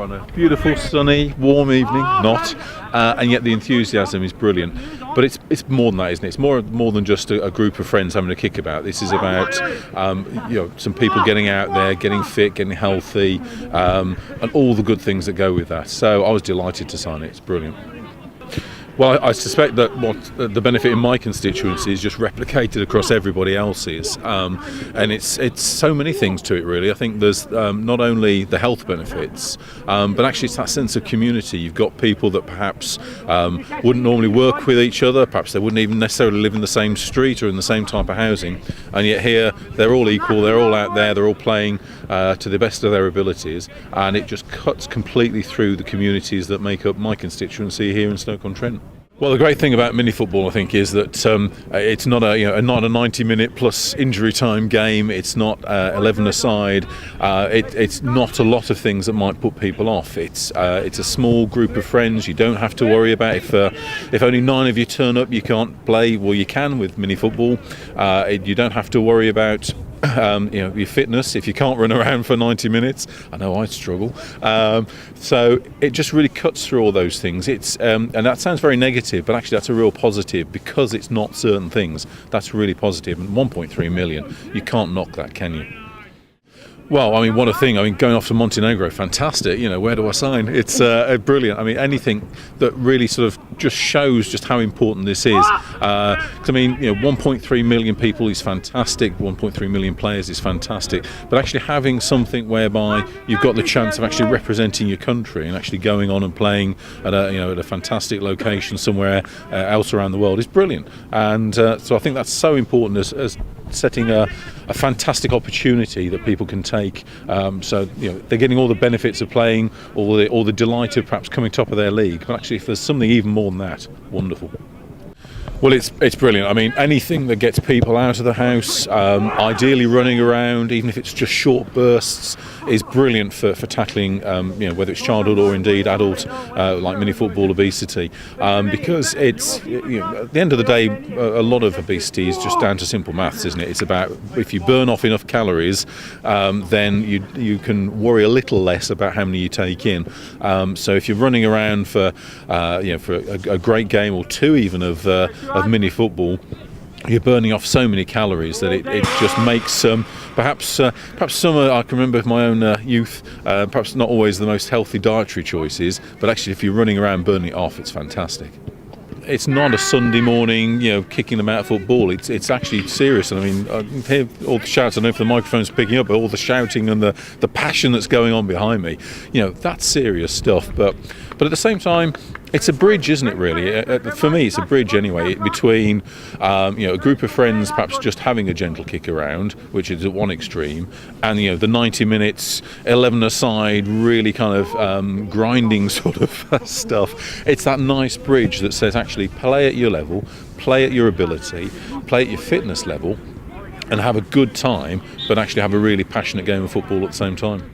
on a beautiful, sunny, warm evening, not, and yet the enthusiasm is brilliant. But it's more than that, isn't it? It's more than just a group of friends having a kickabout. This is about some people getting out there, getting fit, getting healthy, and all the good things that go with that. So I was delighted to sign it. It's brilliant. Well, I suspect that what the benefit in my constituency is just replicated across everybody else's, and it's so many things to it really. I think there's not only the health benefits, but actually it's that sense of community. You've got people that perhaps wouldn't normally work with each other, perhaps they wouldn't even necessarily live in the same street or in the same type of housing, and yet here they're all equal, they're all out there, they're all playing to the best of their abilities, and it just cuts completely through the communities that make up my constituency here in Stoke-on-Trent. Well, the great thing about Minifootball, I think, is that it's not a 90-minute plus injury time game. It's not 11 aside. It's not a lot of things that might put people off. It's a small group of friends. You don't have to worry about if only 9 of you turn up, you can't play. Well, you can with Minifootball. You don't have to worry about your fitness if you can't run around for 90 minutes. I know I'd struggle. So it just really cuts through all those things. And that sounds very negative, but actually that's a real positive because it's not certain things. That's really positive. And 1.3 million, you can't knock that, can you? Well, I mean, what a thing. I mean, going off to Montenegro, fantastic. Where do I sign? It's brilliant. I mean, anything that really sort of just shows just how important this is. 'Cause I mean, 1.3 million people is fantastic. 1.3 million players is fantastic. But actually having something whereby you've got the chance of actually representing your country and actually going on and playing at a fantastic location somewhere else around the world is brilliant. And so I think that's so important as setting a fantastic opportunity that people can take. So they're getting all the benefits of playing, all the delight of perhaps coming top of their league. But actually, if there's something even more than that, wonderful. Well, it's brilliant. I mean, anything that gets people out of the house, ideally running around, even if it's just short bursts, is brilliant for tackling, whether it's childhood or indeed adult, like Minifootball obesity. Because it's, at the end of the day, a lot of obesity is just down to simple maths, isn't it? It's about if you burn off enough calories, then you can worry a little less about how many you take in. So if you're running around for a great game or two even of Minifootball, you're burning off so many calories that it just makes perhaps some I can remember my own youth, perhaps not always the most healthy dietary choices, but actually if you're running around burning it off, it's fantastic. It's not a Sunday morning, kicking them out of football. It's actually serious. And I mean, I can hear all the shouts. I don't know if the microphone's picking up, but all the shouting and the passion that's going on behind me. That's serious stuff. But at the same time, it's a bridge, isn't it, really? For me, it's a bridge anyway, between a group of friends perhaps just having a gentle kick around, which is at one extreme, and the 90 minutes, 11 aside, really kind of grinding sort of stuff. It's that nice bridge that says actually play at your level, play at your ability, play at your fitness level, and have a good time, but actually have a really passionate game of football at the same time.